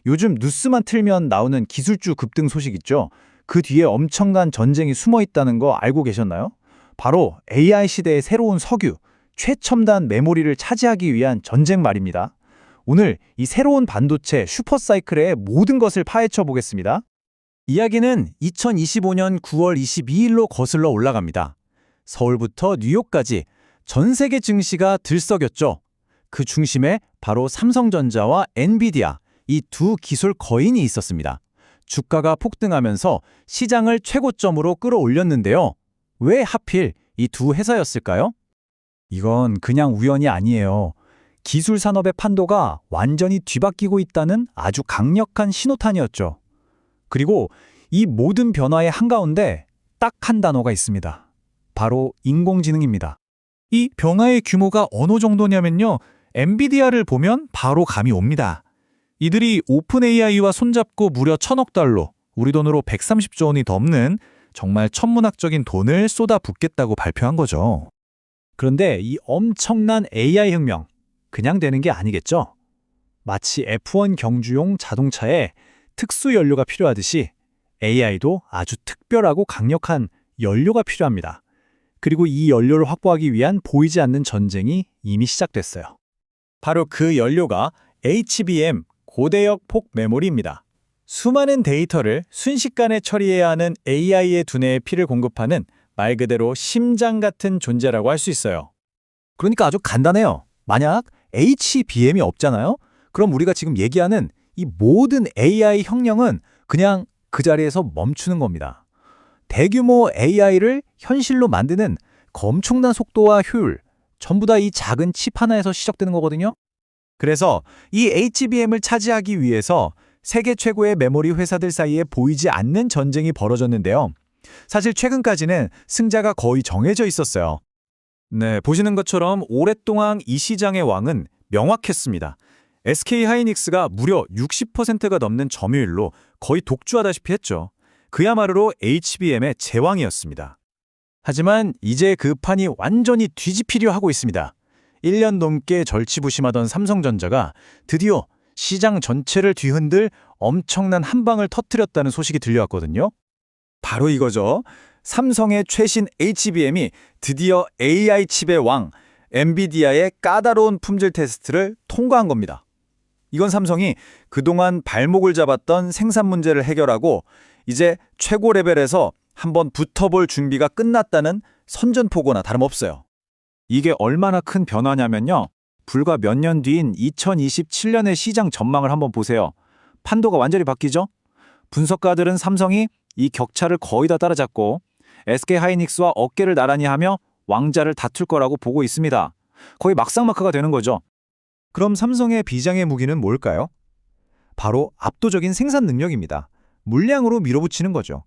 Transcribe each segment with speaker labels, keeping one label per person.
Speaker 1: 요즘 뉴스만 틀면 나오는 기술주 급등 소식 있죠? 그 뒤에 엄청난 전쟁이 숨어 있다는 거 알고 계셨나요? 바로 AI 시대의 새로운 석유, 최첨단 메모리를 차지하기 위한 전쟁 말입니다. 오늘 이 새로운 반도체 슈퍼사이클의 모든 것을 파헤쳐 보겠습니다. 이야기는 2025년 9월 22일로 거슬러 올라갑니다. 서울부터 뉴욕까지 전 세계 증시가 들썩였죠. 그 중심에 바로 삼성전자와 엔비디아, 이 두 기술 거인이 있었습니다. 주가가 폭등하면서 시장을 최고점으로 끌어올렸는데요. 왜 하필 이 두 회사였을까요? 이건 그냥 우연이 아니에요. 기술 산업의 판도가 완전히 뒤바뀌고 있다는 아주 강력한 신호탄이었죠. 그리고 이 모든 변화의 한가운데 딱 한 단어가 있습니다. 바로 인공지능입니다. 이 변화의 규모가 어느 정도냐면요. 엔비디아를 보면 바로 감이 옵니다. 이들이 오픈 AI와 손잡고 무려 1,000억 달러, 우리 돈으로 130조 원이 넘는 정말 천문학적인 돈을 쏟아붓겠다고 발표한 거죠. 그런데 이 엄청난 AI 혁명, 그냥 되는 게 아니겠죠? 마치 F1 경주용 자동차에 특수 연료가 필요하듯이 AI도 아주 특별하고 강력한 연료가 필요합니다. 그리고 이 연료를 확보하기 위한 보이지 않는 전쟁이 이미 시작됐어요. 바로 그 연료가 HBM, 고대역 폭 메모리입니다. 수많은 데이터를 순식간에 처리해야 하는 AI의 두뇌에 피를 공급하는 말 그대로 심장 같은 존재라고 할 수 있어요. 그러니까 아주 간단해요. 만약 HBM이 없잖아요? 그럼 우리가 지금 얘기하는 이 모든 AI 혁명은 그냥 그 자리에서 멈추는 겁니다. 대규모 AI를 현실로 만드는 그 엄청난 속도와 효율, 전부 다 이 작은 칩 하나에서 시작되는 거거든요. 그래서 이 HBM을 차지하기 위해서 세계 최고의 메모리 회사들 사이에 보이지 않는 전쟁이 벌어졌는데요. 사실 최근까지는 승자가 거의 정해져 있었어요. 네, 보시는 것처럼 오랫동안 이 시장의 왕은 명확했습니다. SK하이닉스가 무려 60%가 넘는 점유율로 거의 독주하다시피 했죠. 그야말로 HBM의 제왕이었습니다. 하지만 이제 그 판이 완전히 뒤집히려 하고 있습니다. 1년 넘게 절치부심하던 삼성전자가 드디어 시장 전체를 뒤흔들 엄청난 한 방을 터뜨렸다는 소식이 들려왔거든요. 바로 이거죠. 삼성의 최신 HBM이 드디어 AI 칩의 왕, 엔비디아의 까다로운 품질 테스트를 통과한 겁니다. 이건 삼성이 그동안 발목을 잡았던 생산 문제를 해결하고 이제 최고 레벨에서 한번 붙어볼 준비가 끝났다는 선전포고나 다름없어요. 이게 얼마나 큰 변화냐면요. 불과 몇 년 뒤인 2027년의 시장 전망을 한번 보세요. 판도가 완전히 바뀌죠? 분석가들은 삼성이 이 격차를 거의 다 따라잡고 SK하이닉스와 어깨를 나란히 하며 왕자를 다툴 거라고 보고 있습니다. 거의 막상막하가 되는 거죠. 그럼 삼성의 비장의 무기는 뭘까요? 바로 압도적인 생산 능력입니다. 물량으로 밀어붙이는 거죠.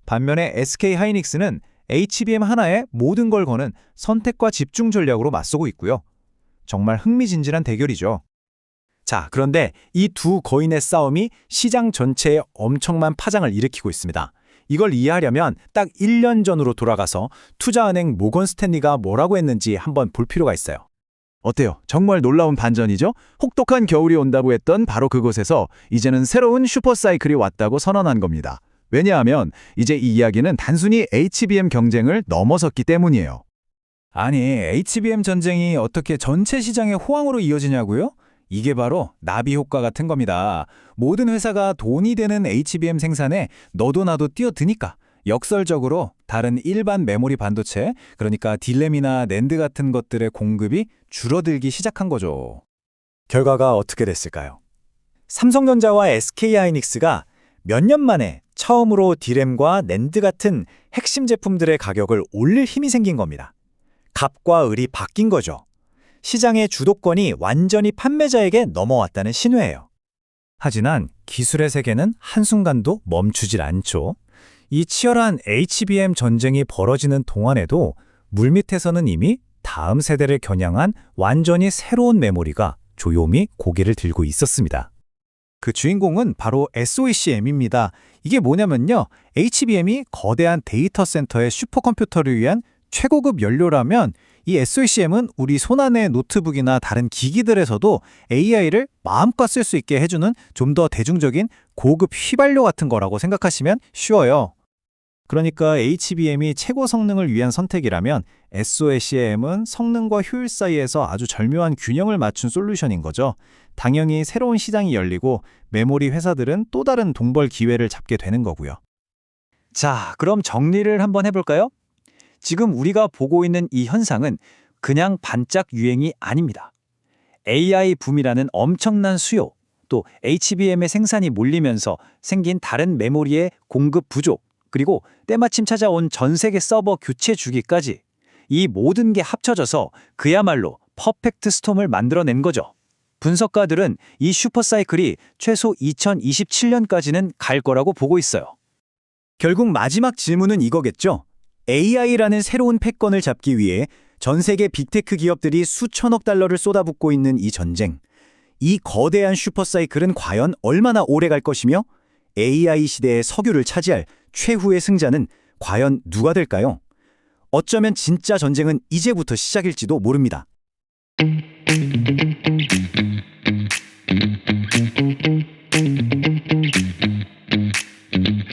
Speaker 1: 반면에 SK하이닉스는 HBM 하나에 모든 걸 거는 선택과 집중 전략으로 맞서고 있고요. 정말 흥미진진한 대결이죠. 자, 그런데 이 두 거인의 싸움이 시장 전체에 엄청난 파장을 일으키고 있습니다. 이걸 이해하려면 딱 1년 전으로 돌아가서 투자은행 모건 스탠리가 뭐라고 했는지 한번 볼 필요가 있어요. 어때요? 정말 놀라운 반전이죠? 혹독한 겨울이 온다고 했던 바로 그곳에서 이제는 새로운 슈퍼사이클이 왔다고 선언한 겁니다. 왜냐하면 이제 이 이야기는 단순히 HBM 경쟁을 넘어섰기 때문이에요. 아니, HBM 전쟁이 어떻게 전체 시장의 호황으로 이어지냐고요? 이게 바로 나비 효과 같은 겁니다. 모든 회사가 돈이 되는 HBM 생산에 너도 나도 뛰어드니까 역설적으로 다른 일반 메모리 반도체, 그러니까 딜램이나 낸드 같은 것들의 공급이 줄어들기 시작한 거죠. 결과가 어떻게 됐을까요? 삼성전자와 SK하이닉스가 몇 년 만에 처음으로 딜램과 낸드 같은 핵심 제품들의 가격을 올릴 힘이 생긴 겁니다. 갑과 을이 바뀐 거죠. 시장의 주도권이 완전히 판매자에게 넘어왔다는 신호예요. 하지만 기술의 세계는 한순간도 멈추질 않죠. 이 치열한 HBM 전쟁이 벌어지는 동안에도 물밑에서는 이미 다음 세대를 겨냥한 완전히 새로운 메모리가 조용히 고개를 들고 있었습니다. 그 주인공은 바로 SOECM입니다. 이게 뭐냐면요. HBM이 거대한 데이터 센터의 슈퍼컴퓨터를 위한 최고급 연료라면
Speaker 2: 이 SOCM은 우리 손안의 노트북이나 다른 기기들에서도 AI를 마음껏 쓸 수 있게 해주는 좀 더 대중적인 고급 휘발유 같은 거라고 생각하시면 쉬워요. 그러니까 HBM이 최고 성능을 위한 선택이라면 SOCM은 성능과 효율 사이에서 아주 절묘한 균형을 맞춘 솔루션인 거죠. 당연히 새로운 시장이 열리고 메모리 회사들은 또 다른 동벌 기회를 잡게 되는 거고요.
Speaker 1: 자, 그럼 정리를 한번 해볼까요? 지금 우리가 보고 있는 이 현상은 그냥 반짝 유행이 아닙니다. AI 붐이라는 엄청난 수요, 또 HBM의 생산이 몰리면서 생긴 다른 메모리의 공급 부족, 그리고 때마침 찾아온 전 세계 서버 교체 주기까지 이 모든 게 합쳐져서 그야말로 퍼펙트 스톰을 만들어낸 거죠. 분석가들은 이 슈퍼사이클이 최소 2027년까지는 갈 거라고 보고 있어요.
Speaker 2: 결국 마지막 질문은 이거겠죠. AI라는 새로운 패권을 잡기 위해 전 세계 빅테크 기업들이 수천억 달러를 쏟아붓고 있는 이 전쟁. 이 거대한 슈퍼사이클은 과연 얼마나 오래 갈 것이며 AI 시대의 석유를 차지할 최후의 승자는 과연 누가 될까요? 어쩌면 진짜 전쟁은 이제부터 시작일지도 모릅니다.